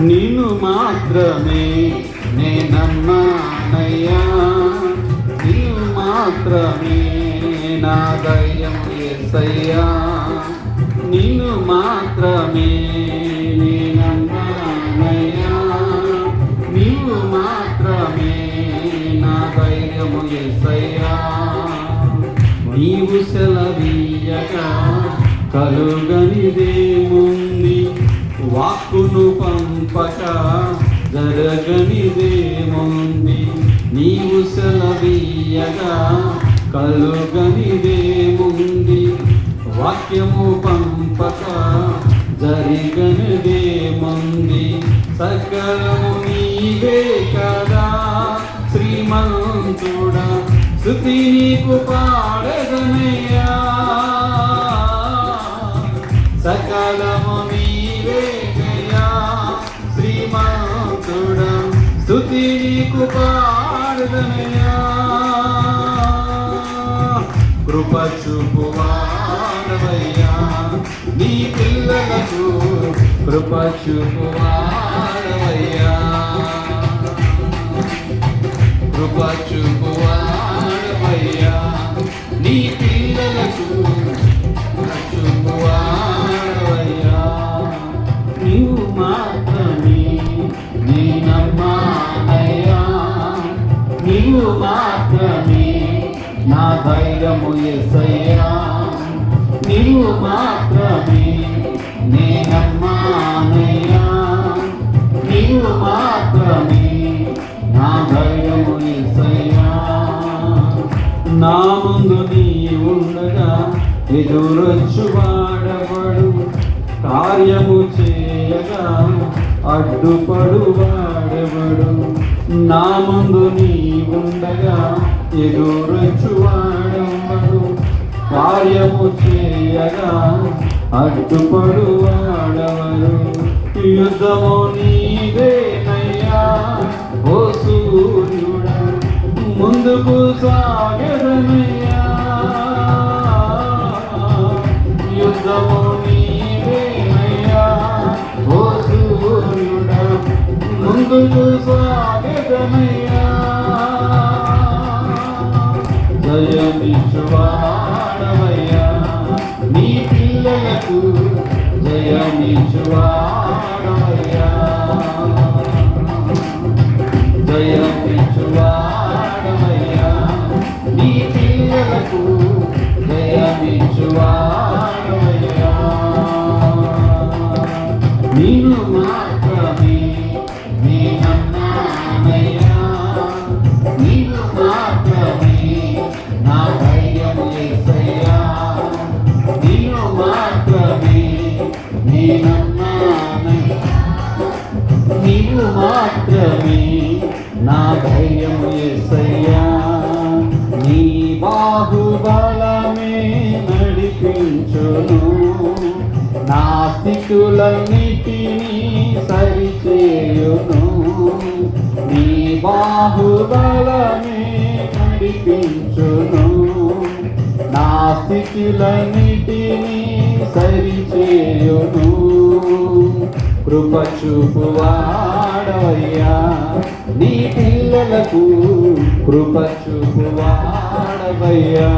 నిన్ను మాత్రమే నేనమ్మానయ్యా, నిన్ను మాత్రమే నా ధైర్యం యేసయ్యా, నిన్ను మాత్రమే నేనమ్మానయ్యా, నీవు మాత్రమే నా ధైర్యము యేసయ్యా. నీవు సెలవీయగా కలుగనిదేముంది, వాక్కును పంపక జరగనిదేముంది. నీవు సెలవీయగా కలుగనిదేముంది, వాక్యము పంపక జరిగనిదేముంది. సకలము నీవే కదా శ్రీమంతుడా, స్తుతి నీకు పాడదనయ్యా. సకలము నీవే గయా శ్రీమంతుడా, స్తుతి నీకు పాడదనయ్యా. కృప చూపువాడవయ్యా నీ పిల్లలకు, కృప చూపువాడవయ్యా, కృప చూపువాడవయ్యా నీ పిల్లలకు, చూపువాడవయ్యా. నీవు మాత్రమే నేనమ్మానయ్యా, నీవు మాత్రమే నా ధైర్యము యేసయ్యా, నీవు మాత్రమే నేనమ్మానయ్యా, నీవు మాత్రమే నా ధైర్యము యేసయ్యా. నా ముందు నీ ఉండగా ఎదురొచ్చువాడవడు, కార్యము చేయగా అడ్డుపడు వాడెవడు. నా ముందు నీ ఉండగా ఎదురొచ్చువాడెవడు, కార్యము చేయగా అడ్డుపడు వాడెవరు. యుద్ధము నీదేనయ్యా ఓ సూర్యుడా, ముందుకు సాగదనయ్యా. యుద్ధము నీదేనయ్యా ఓ సూర్యుడా, ముందుకు సాగదనయ్యా. జయమిచ్చువాడవయ్యా నీ పిల్లలకు, జయమిచ్చువాడవయ్యా, జయమిచ్చువాడవయ్యా నీ పిల్లలకు, జయమిచ్చువాడవయ్యా. నిన్ను మాత్రమే నేనమ్మానయ్యా, నిన్ను మాత్రమే నా ధైర్యం యేసయ్యా, నిన్ను మాత్రమే నేనమ్మానయ్యా, నీవు మాత్రమే నా ధైర్యం యేసయ్యా. నీ బాహుబలమే నడిపించును, నా స్థితులన్నిటినీ సరిచేయును. నీ బాహుబలమే నడిపించును, నా స్థితులన్నిటినీ సరిచేయును. కృప చూపువాడవయ్యా నీ పిల్లలకు, కృప చూపువాడవయ్యా.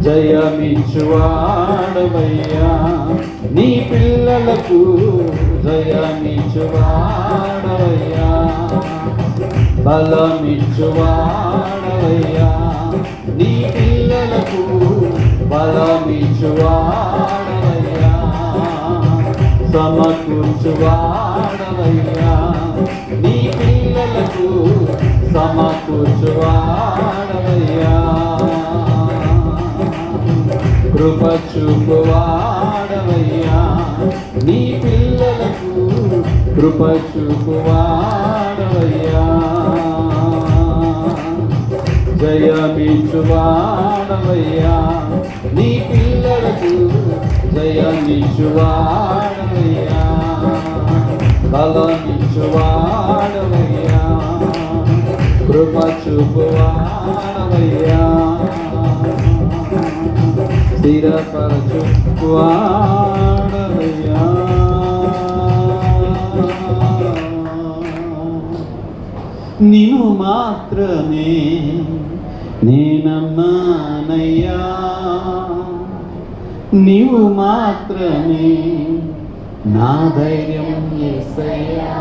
జయమిచ్చువాడవయ్యా నీ పిల్లలకు, జయమిచ్చువాడవయ్యా. బలమిచ్చువాడవయ్యా నీ పిల్లలకు, బలమిచ్చువాడవయ్యా. సమకూర్చువాడవయ్యా నీ పిల్లలకు, సమకూర్చువాడవయ్యా. కృప చూపువాడవయ్యా నీ పిల్లలకు, కృప చూపువాడవయ్యా. జయమిచ్చువాడవయ్యా నీ పిల్లలకు, జయమిచ్చువాడవయ్యా. బలమిచ్చువాడవయ్యా, కృప చూపువాడవయ్యా. స్థిరపరచు వాడవయ్యా. నిన్ను మాత్రమే నేనన్నానయ్యా, నీవు మాత్రమే నా ధైర్యం యేసయ్యా.